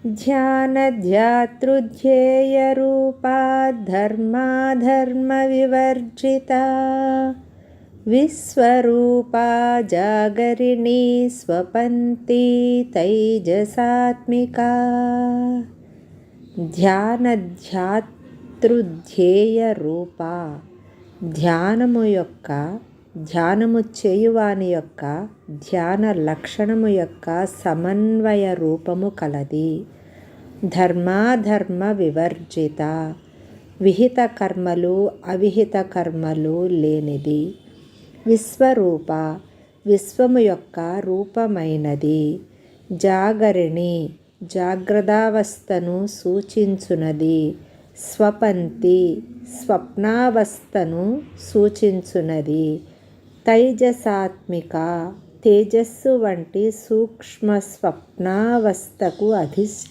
ధ్యానధ్యాతృధ్యేయరూపా ధర్మాధర్మవివర్జితా విశ్వరూపా జాగరిణీ స్వపంతి తైజసాత్మికా. ధ్యానధ్యాతృధ్యేయ రూప, ధ్యానము చేయువాని యొక్క ధ్యాన లక్షణము యొక్క సమన్వయ రూపము కలది. ధర్మాధర్మ వివర్జిత, విహిత కర్మలు అవిహిత కర్మలు లేనిది. విశ్వరూప, విశ్వము యొక్క రూపమైనది. జాగరిణి, జాగ్రత్తావస్థను సూచించునది. స్వపంతి, స్వప్నావస్థను సూచించునది. తైజసాత్మిక, తేజస్సు వంటి సూక్ష్మ స్వప్నావస్థకు